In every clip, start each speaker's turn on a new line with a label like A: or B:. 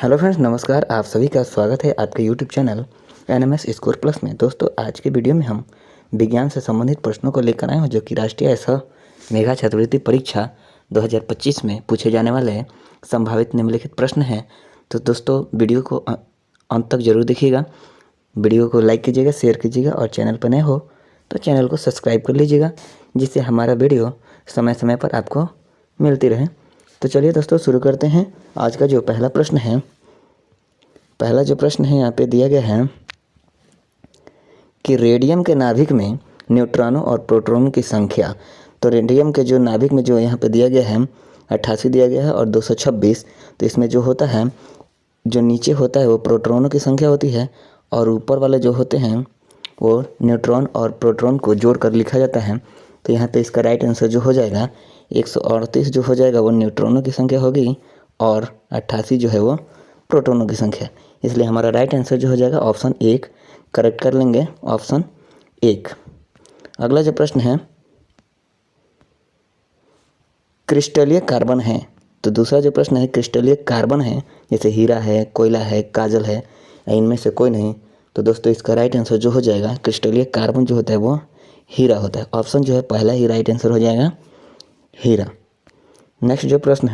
A: Hello friends, नमस्कार। आप सभी का स्वागत है आपके YouTube channel NMS score plus में। दोस्तों, आज के वीडियो में हम विज्ञान से संबंधित प्रश्नों को लेकर आए हैं जो कि राष्ट्रीय सह मेधा छात्रवृत्ति परीक्षा 2025 में पूछे जाने वाले संभावित निम्नलिखित प्रश्न हैं। तो दोस्तों, वीडियो को अंत तक जरूर देखिएगा। वीडियो को लाइक कीजिएगा, शेयर कीजिएगा और चैनल पर नए हो तो चैनल को सब्सक्राइब कर लीजिएगा, जिससे हमारा वीडियो समय समय पर आपको मिलती रहे। तो चलिए दोस्तों, शुरू करते हैं। आज का जो पहला प्रश्न है, यहाँ पे दिया गया है कि रेडियम के नाभिक में न्यूट्रॉनों और प्रोटॉनों की संख्या। तो रेडियम के जो नाभिक में जो यहाँ पे दिया गया है 88 दिया गया है और 226। तो इसमें जो होता है, जो नीचे होता है वो प्रोटॉनों की संख्या होती है और ऊपर वाले जो होते हैं वो न्यूट्रॉन और प्रोटॉन को जोड़कर लिखा जाता है। तो यहाँ पे इसका राइट आंसर जो हो जाएगा 138 जो हो जाएगा वो न्यूट्रॉनों की संख्या होगी और 88 जो है वो प्रोटॉनों की संख्या। इसलिए हमारा राइट आंसर जो हो जाएगा ऑप्शन 1 करेक्ट कर लेंगे, ऑप्शन 1। अगला जो प्रश्न है, क्रिस्टलीय कार्बन है। तो दूसरा जो प्रश्न है, क्रिस्टलीय कार्बन है, जैसे हीरा है, कोयला है, काजल है, इनमें से कोई नहीं। तो दोस्तों, इसका राइट आंसर जो हो जाएगा, क्रिस्टलीय कार्बन जो होता है वो हीरा होता है। ऑप्शन जो है पहला ही राइट आंसर हो जाएगा, हीरा। नेक्स्ट जो प्रश्न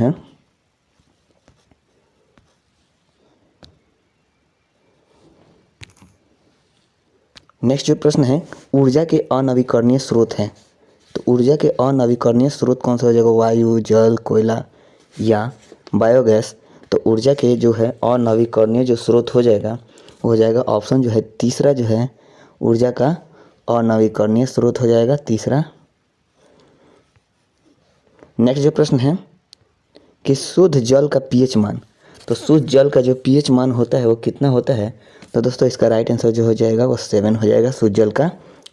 A: है, ऊर्जा के अनवीकरणीय स्रोत हैं। तो ऊर्जा के अनवीकरणीय स्रोत कौन सा हो जाएगा? वायु, जल, कोयला या बायोगैस। तो ऊर्जा के जो है अनवीकरणीय जो स्रोत हो जाएगा वो हो जाएगा ऑप्शन जो है तीसरा, जो है ऊर्जा का अनवीकरणीय स्रोत हो जाएगा तीसरा। नेक्स्ट जो प्रश्न है कि शुद्ध जल का पीएच मान। तो शुद्ध जल का जो पीएच मान होता है वो कितना होता है? तो दोस्तों, इसका राइट आंसर जो हो जाएगा वो 7 हो जाएगा। शुद्ध जल का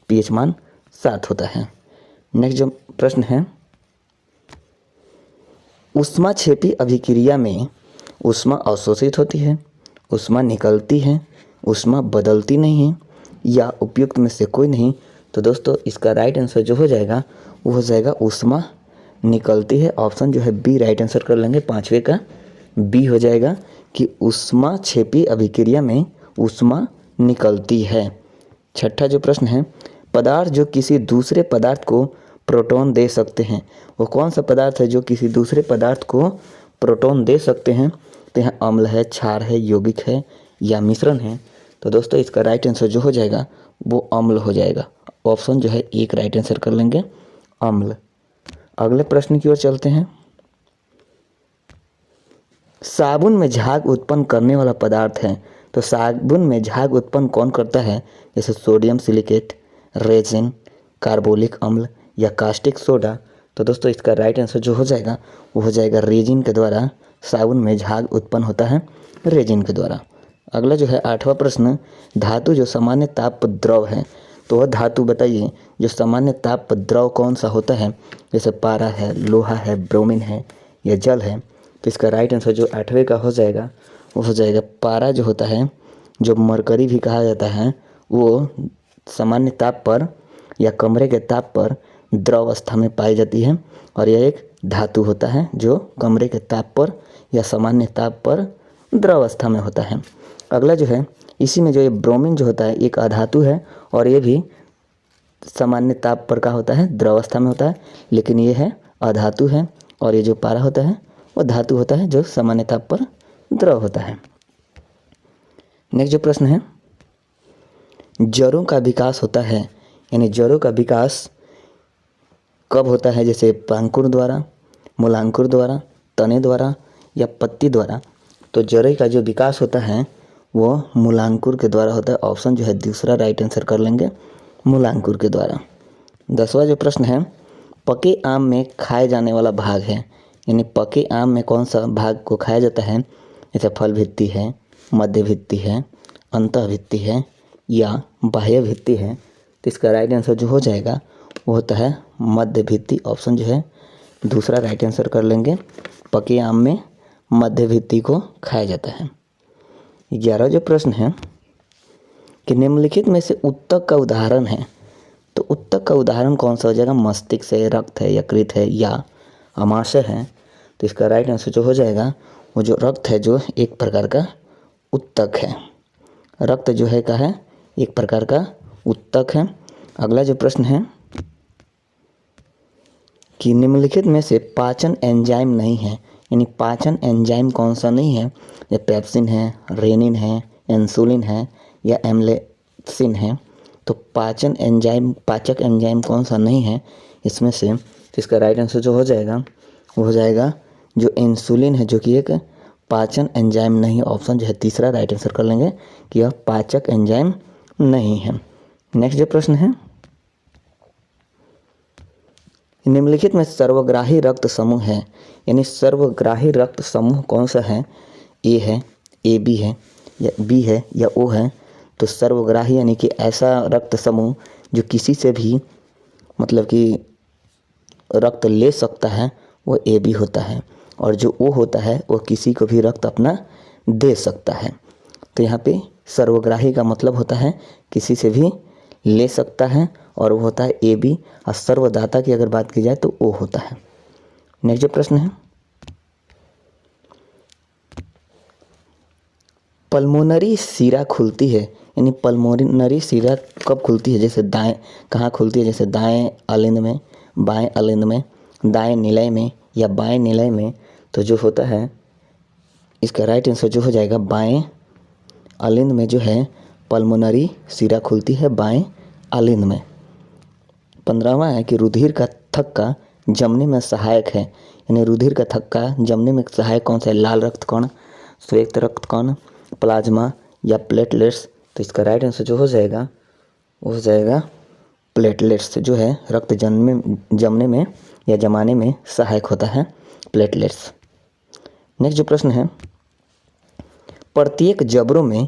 A: पीएच मान 7 होता है। नेक्स्ट जो प्रश्न है, ऊष्माक्षेपी अभिक्रिया में ऊष्मा अवशोषित होती है, ऊष्मा निकलती है, ऊष्मा बदलती नहीं है या उपयुक्त में से कोई नहीं। तो दोस्तों, इसका राइट आंसर जो हो जाएगा वो हो जाएगा ऊष्मा निकलती है। ऑप्शन जो है बी राइट आंसर कर लेंगे, 5वें का बी हो जाएगा कि ऊष्माक्षेपी अभिक्रिया में ऊष्मा निकलती है। छठा जो प्रश्न है, पदार्थ जो किसी दूसरे पदार्थ को प्रोटॉन दे सकते हैं, वो कौन सा पदार्थ है जो किसी दूसरे पदार्थ को प्रोटॉन दे सकते हैं? तो यहाँ अम्ल है, क्षार है, यौगिक है या मिश्रण है। तो दोस्तों, इसका राइट आंसर जो हो जाएगा वो अम्ल हो जाएगा। ऑप्शन जो है 1 राइट आंसर कर लेंगे, अम्ल। अगले प्रश्न की ओर चलते हैं। साबुन में झाग उत्पन्न करने वाला पदार्थ है। तो साबुन में झाग उत्पन्न कौन करता है? जैसे सोडियम सिलिकेट, रेजिन, कार्बोलिक अम्ल या कास्टिक सोडा। तो दोस्तों, इसका राइट आंसर जो हो जाएगा वो हो जाएगा रेजिन के द्वारा साबुन में झाग उत्पन्न होता है, रेजिन के द्वारा। अगला जो है 8वां प्रश्न, धातु जो सामान्य ताप पर द्रव है। तो वह धातु बताइए जो सामान्य ताप पर द्रव कौन सा होता है? जैसे पारा है, लोहा है, ब्रोमीन है या जल है। तो इसका राइट आंसर जो 8वें का हो जाएगा वो हो जाएगा पारा जो होता है, जो मरकरी भी कहा जाता है, वो सामान्य ताप पर या कमरे के ताप पर द्रव अवस्था में पाई जाती है और यह एक धातु होता है जो कमरे के ताप पर या सामान्य ताप पर द्रव अवस्था में होता है। अगला जो है, इसी में जो ये ब्रोमीन जो होता है एक अधातु है और ये भी सामान्य ताप पर का होता है, द्रव अवस्था में होता है, लेकिन ये है अधातु है। और ये जो पारा होता है वो धातु होता है जो सामान्य ताप पर द्रव होता है। नेक्स्ट जो प्रश्न है, जड़ों का विकास होता है, यानी जड़ों का विकास कब होता है? जैसे पांकुर द्वारा, मूलांकुर द्वारा, तने द्वारा या पत्ती द्वारा। तो जड़ का जो विकास होता है वो मूलांकुर के द्वारा होता है। ऑप्शन जो है दूसरा राइट आंसर कर लेंगे, मूलांकुर के द्वारा। 10वां जो प्रश्न है, पके आम में खाए जाने वाला भाग है, यानी पके आम में कौन सा भाग को खाया जाता है? जैसे फल भित्ति है, मध्य भित्ति है, अंतः भित्ति है या बाह्य भित्ति है। तो इसका राइट आंसर जो हो जाएगा वो होता है मध्य भित्ति। ऑप्शन जो है दूसरा राइट आंसर कर लेंगे, पके आम में मध्य भित्ति को खाया जाता है। 11वां जो प्रश्न है कि निम्नलिखित में से उत्तक का उदाहरण है। तो उत्तक का उदाहरण कौन सा हो जाएगा? मस्तिष्क है, रक्त है, यकृत है या अमाशय है। तो इसका राइट आंसर जो हो जाएगा वो जो रक्त है जो एक प्रकार का उत्तक है। रक्त जो है क्या है, एक प्रकार का उत्तक है। अगला जो प्रश्न है कि निम्नलिखित में से पाचन एंजाइम नहीं है, यानी पाचन एंजाइम कौन सा नहीं है। ये पेप्सिन है, रेनिन है, इंसुलिन है या एम्लेक्सिन है। तो पाचन एंजाइम, पाचक एंजाइम कौन सा नहीं है इसमें से, तो इसका राइट आंसर जो हो जाएगा वो हो जाएगा जो इंसुलिन है, जो कि एक पाचन एंजाइम नहीं है। ऑप्शन जो है तीसरा राइट आंसर कर लेंगे कि यह पाचक एंजाइम नहीं है। नेक्स्ट जो प्रश्न है, निम्नलिखित में सर्वग्राही रक्त समूह है, यानी सर्वग्राही रक्त समूह कौन सा है। ए है, ए बी है या बी है या ओ है। तो सर्वग्राही यानी कि ऐसा रक्त समूह जो किसी से भी मतलब कि रक्त ले सकता है वो ए बी होता है, और जो ओ होता है वो किसी को भी रक्त अपना दे सकता है। तो यहाँ पे सर्वग्राही का मतलब होता है किसी से भी ले सकता है, और वो होता है ए बी। और सर्वदाता की अगर बात की जाए तो ओ होता है। नेक्स्ट जो प्रश्न है, पल्मोनरी सीरा खुलती है, यानी पल्मोनरी सीरा कब खुलती है। जैसे दाएं कहाँ खुलती है, जैसे दाएं अलिंद में, बाएं अलिंद में, दाएं निलय में या बाएं निलय में। तो जो होता है इसका राइट आंसर जो हो जाएगा बाएं अलिंद में जो है पल्मोनरी सीरा खुलती है, बाएं अलिंद में। 15वां है कि रुधिर का थक्का जमने में सहायक है, यानी रुधिर का थक्का जमने में सहायक कौन सा है। लाल रक्त कण, श्वेत रक्त कण, प्लाज्मा या प्लेटलेट्स। तो इसका राइट आंसर जो हो जाएगा वो हो जाएगा प्लेटलेट्स, जो है रक्त जमने में या जमाने में सहायक होता है, प्लेटलेट्स। नेक्स्ट जो प्रश्न है, प्रत्येक जबड़ों में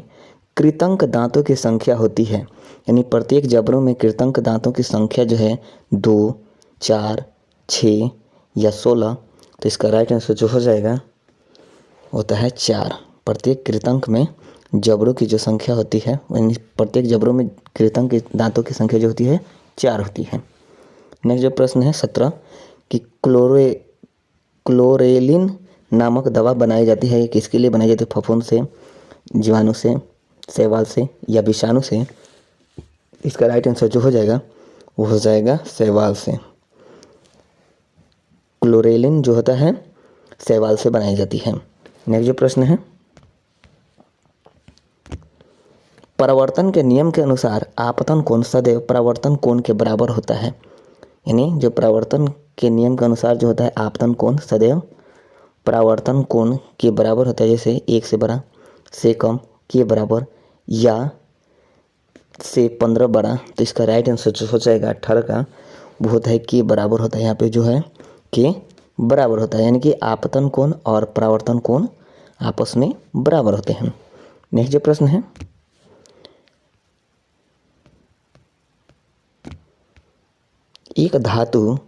A: कृतंक दांतों की संख्या होती है, यानी प्रत्येक जबड़ों में कृतंक दांतों की संख्या जो है 2, 4, 6 या 16। तो इसका राइट आंसर जो हो जाएगा होता है 4। प्रत्येक कृतंक में जबड़ों की जो संख्या होती है, यानी प्रत्येक जबड़ों में कृतंक के दांतों की संख्या जो होती है 4 होती है। नेक्स्ट जो प्रश्न है 17 कि क्लोरेलिन नामक दवा बनाई जाती है, ये किसके लिए बनाई जाती है। फफूंद से, जीवाणु से, शैवाल से या विषाणु से। इसका राइट आंसर जो हो जाएगा वो हो जाएगा शैवाल से। क्लोरेलिन जो होता है शैवाल से बनाई जाती है। नेक्स्ट जो प्रश्न है, परावर्तन के नियम के अनुसार आपतन कोण सदैव परावर्तन कोण के बराबर होता है, यानी जो परावर्तन के नियम के अनुसार जो होता है आपतन कोण सदैव परावर्तन कोण के बराबर होता है। जैसे 1 से बड़ा, से कम, के बराबर या से 15 बड़ा। तो इसका राइट आंसर जो हो जाएगा 18 का वो होता है के बराबर होता है। यहाँ पे जो है के बराबर होता है, यानी कि आपतन कोण और परावर्तन कोण आपस में बराबर होते हैं। नेक्स्ट जो प्रश्न है, एक धातु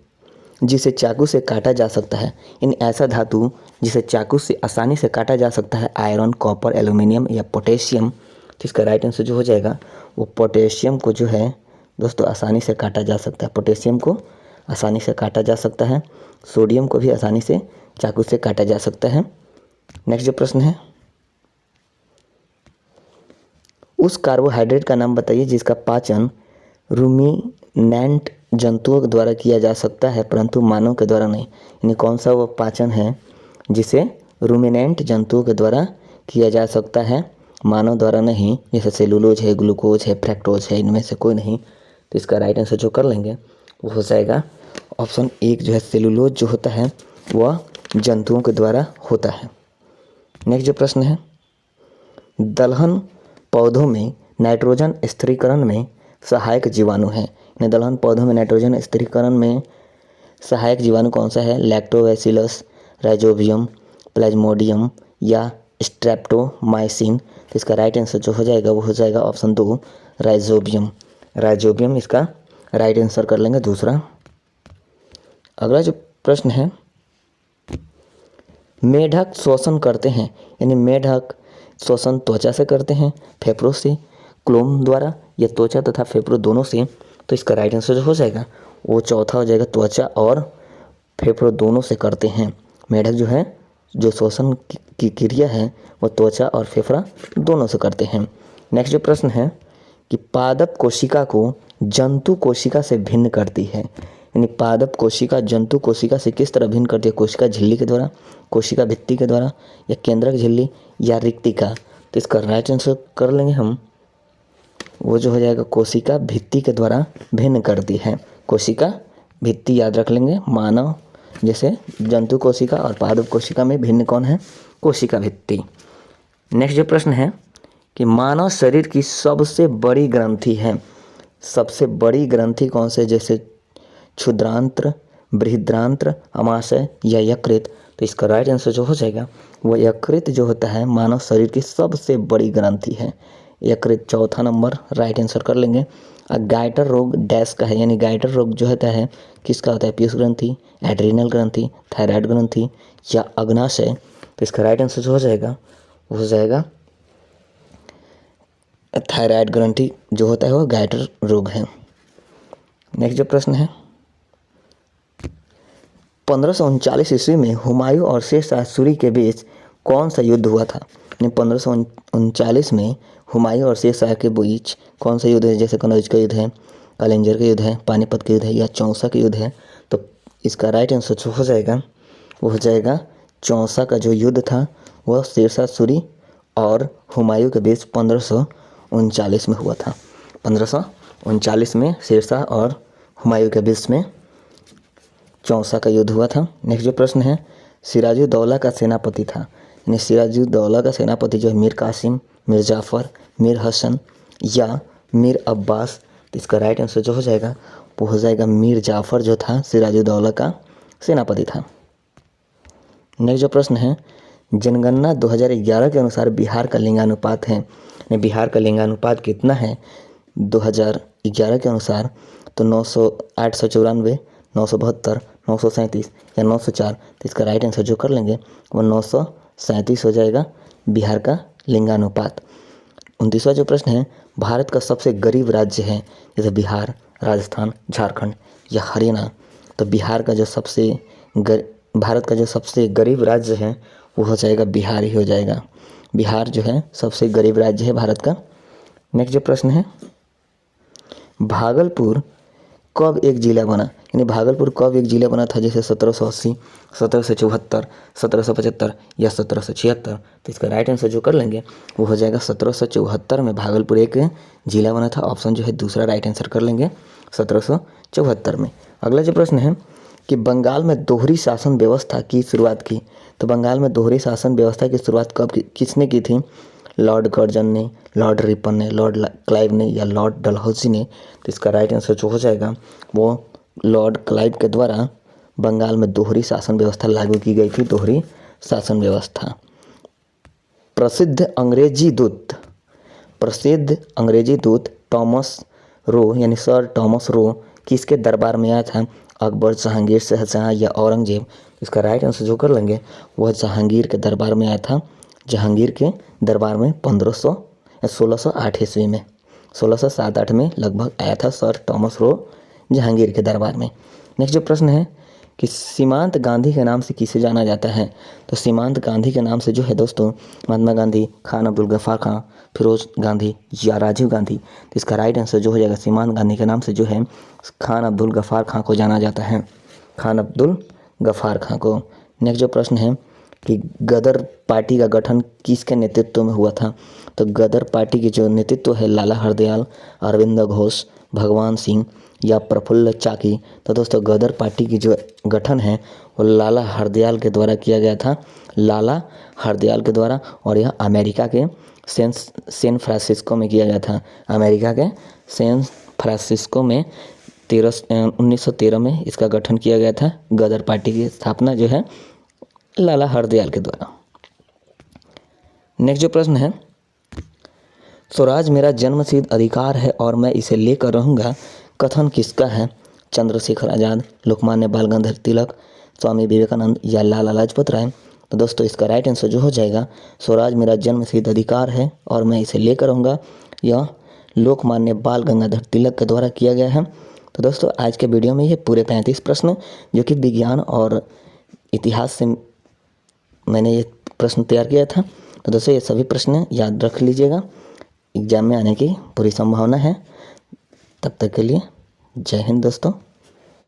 A: जिसे चाकू से काटा जा सकता है, यानी ऐसा धातु जिसे चाकू से आसानी से काटा जा सकता है, आयरन, कॉपर, एल्यूमिनियम या पोटेशियम। तो इसका राइट आंसर जो हो जाएगा वो पोटेशियम को जो है दोस्तों आसानी से काटा जा सकता है। पोटेशियम को आसानी से काटा जा सकता है। सोडियम को भी आसानी से चाकू से काटा जा सकता है। नेक्स्ट जो प्रश्न है, उस कार्बोहाइड्रेट का नाम बताइए जिसका पाचन रूमिनेंट जंतुओं के द्वारा किया जा सकता है परंतु मानव के द्वारा नहीं, यानी कौन सा वो पाचन है जिसे रूमिनेंट जंतुओं के द्वारा किया जा सकता है, मानव द्वारा नहीं। जैसे सेलुलोज है, ग्लूकोज है, फ्रैक्टोज है, इनमें से कोई नहीं। तो इसका राइट आंसर जो कर लेंगे वो हो जाएगा ऑप्शन 1 जो है सेलुलोज जो होता है वह जंतुओं के द्वारा होता है। नेक्स्ट जो प्रश्न है, दलहन पौधों में नाइट्रोजन स्थिरीकरण में सहायक जीवाणु है, यानी दलहन पौधों में नाइट्रोजन स्थिरीकरण में सहायक जीवाणु कौन सा है। लैक्टोबैसिलस, राइजोबियम, प्लाज्मोडियम या स्ट्रेप्टोमाइसिन। तो इसका राइट आंसर जो हो जाएगा वो हो जाएगा ऑप्शन 2 राइजोबियम। राइजोबियम इसका राइट आंसर कर लेंगे दूसरा। अगला जो प्रश्न है, मेढक शोषण करते हैं, यानी मेढक शोषण त्वचा से करते हैं, फेफड़ों से, क्लोम द्वारा या त्वचा तथा फेफड़ों दोनों से। तो इसका राइट आंसर जो हो जाएगा वो चौथा हो जाएगा, त्वचा और फेफड़ों दोनों से करते हैं। मेढक जो है जो श्वसन की क्रिया है वो त्वचा और फेफड़ा दोनों से करते हैं। नेक्स्ट जो प्रश्न है कि पादप कोशिका को जंतु कोशिका से भिन्न करती है, यानी पादप कोशिका जंतु कोशिका से किस तरह भिन्न करती है? कोशिका झिल्ली के द्वारा, कोशिका भित्ति के द्वारा, या केंद्रक झिल्ली, या रिक्तिका। तो इसका राइट आंसर कर लेंगे हम, वो जो हो जाएगा कोशिका भित्ति के द्वारा भिन्न करती है। कोशिका भित्ति याद रख लेंगे। मानव जैसे जंतु कोशिका और पादप कोशिका में भिन्न कौन है? कोशिका भित्ति। नेक्स्ट जो प्रश्न है कि मानव शरीर की सबसे बड़ी ग्रंथि है, सबसे बड़ी ग्रंथि कौन से? जैसे क्षुद्रांत्र, बृहद्रांत्र, अमाशय या यकृत। तो इसका राइट आंसर जो हो जाएगा वो यकृत जो होता है मानव शरीर की सबसे बड़ी ग्रंथि है। यकृत चौथा नंबर राइट आंसर कर लेंगे। गाइटर रोग डैश का है, यानी गाइटर रोग जो होता है किसका होता है? पीयूष ग्रंथि, एड्रीनल ग्रंथि, थायराइड ग्रंथि या अग्नाशय। तो इसका राइट आंसर जो हो जाएगा वो हो जाएगा थायराइड ग्रंथि जो होता है वो गाइटर रोग है। नेक्स्ट जो प्रश्न है 1539 ईस्वी में हुमायूं और शेरशाह सूरी के बीच कौन सा युद्ध हुआ था? 1539 में हुमायूं और शेरशाह के बीच कौन सा युद्ध है? जैसे कनौज का युद्ध है, कलिंजर का युद्ध है, पानीपत का युद्ध है या चौसा का युद्ध है। तो इसका राइट आंसर जो हो जाएगा वो हो जाएगा चौसा का जो युद्ध था वह शेरशाह सूरी और हुमायूं के बीच 1539 में हुआ था। 1539 में शेरशाह और हुमायूं के बीच में चौसा का युद्ध हुआ था। नेक्स्ट जो प्रश्न है सिराजुद्दौला का सेनापति था, यानी सिराजुद्दौला का सेनापति जो है मीर कासिम, मीर जाफ़र, मीर हसन या मीर अब्बास। तो इसका राइट आंसर जो हो जाएगा वो हो जाएगा मीर जाफ़र जो था सिराजुद्दौला का सेनापति था। नेक्स्ट जो प्रश्न है जनगणना 2011 के अनुसार बिहार का लिंगानुपात है, यानी बिहार का लिंगानुपात कितना है 2011 के अनुसार? तो 894, 972, 937 या 904। तो इसका राइट आंसर जो कर लेंगे वो 937 हो जाएगा बिहार का लिंगानुपात। 29वां जो प्रश्न है भारत का सबसे गरीब राज्य है, जैसे बिहार, राजस्थान, झारखंड या हरियाणा। तो भारत का जो सबसे गरीब राज्य है वो हो जाएगा बिहार ही हो जाएगा। बिहार जो है सबसे गरीब राज्य है भारत का। नेक्स्ट जो प्रश्न है भागलपुर कब एक जिला बना, यानी भागलपुर कब एक जिला बना था? जैसे 1780, 1774, 1775 या 1776। तो इसका राइट आंसर जो कर लेंगे वो हो जाएगा 1774 में भागलपुर एक जिला बना था। ऑप्शन जो है दूसरा राइट आंसर कर लेंगे 1774 में। अगला जो प्रश्न है कि बंगाल में दोहरी शासन व्यवस्था की शुरुआत की। तो बंगाल में दोहरी शासन व्यवस्था की शुरुआत किसने की थी? लॉर्ड कर्जन ने, लॉर्ड रिपन ने, लॉर्ड क्लाइव ने या लॉर्ड डलहौजी ने। तो इसका राइट आंसर जो हो जाएगा वो लॉर्ड क्लाइव के द्वारा बंगाल में दोहरी शासन व्यवस्था लागू की गई थी। दोहरी शासन व्यवस्था। प्रसिद्ध अंग्रेजी दूत टॉमस रो यानी सर टॉमस रो किसके दरबार में आया था? अकबर, जहांगीर, शाहजहां या औरंगजेब। इसका राइट आंसर जो कर लेंगे वह जहांगीर के दरबार में आया था। जहांगीर के दरबार में 1608 ईस्वी में 1607-8 में लगभग आया था सर टॉमस रो जहांगीर के दरबार में। नेक्स्ट जो प्रश्न है कि सीमांत गांधी के नाम से किसे जाना जाता है? तो सीमांत गांधी के नाम से जो है दोस्तों महात्मा गांधी, खान अब्दुल गफ्फार खां, फिरोज गांधी या राजीव गांधी। तो इसका राइट आंसर जो हो जाएगा सीमांत गांधी के नाम से जो है खान अब्दुल गफ्फार खां को जाना जाता है, खान अब्दुल गफ्फार खां को। नेक्स्ट जो प्रश्न है कि गदर पार्टी का गठन किसके नेतृत्व में हुआ था? तो गदर पार्टी के जो नेतृत्व है लाला हरदयाल, अरविंद घोष, भगवान सिंह या प्रफुल्ल चाकी। तो दोस्तों गदर पार्टी की जो गठन है वो लाला हरदयाल के द्वारा किया गया था, लाला हरदयाल के द्वारा। और यह अमेरिका के सैन फ्रांसिस्को में किया गया था। अमेरिका के सैन फ्रांसिस्को में 1913 में इसका गठन किया गया था। गदर पार्टी की स्थापना जो है लाला हरदयाल के द्वारा। नेक्स्ट जो प्रश्न है स्वराज मेरा जन्मसिद्ध अधिकार है और मैं इसे लेकर रहूँगा, कथन किसका है? चंद्रशेखर आज़ाद, लोकमान्य बाल गंगाधर तिलक, स्वामी विवेकानंद या लाला लाजपत राय। तो दोस्तों इसका राइट आंसर जो हो जाएगा स्वराज मेरा जन्मसिद्ध अधिकार है और मैं इसे लेकर रहूँगा, यह लोकमान्य बाल गंगाधर तिलक के द्वारा किया गया है। तो दोस्तों आज के वीडियो में ये पूरे 35 प्रश्न जो कि विज्ञान और इतिहास से मैंने ये प्रश्न तैयार किया था। तो दोस्तों ये सभी प्रश्न याद रख लीजिएगा, एग्ज़ाम में आने की पूरी संभावना है। तब तक के लिए जय हिंद दोस्तों।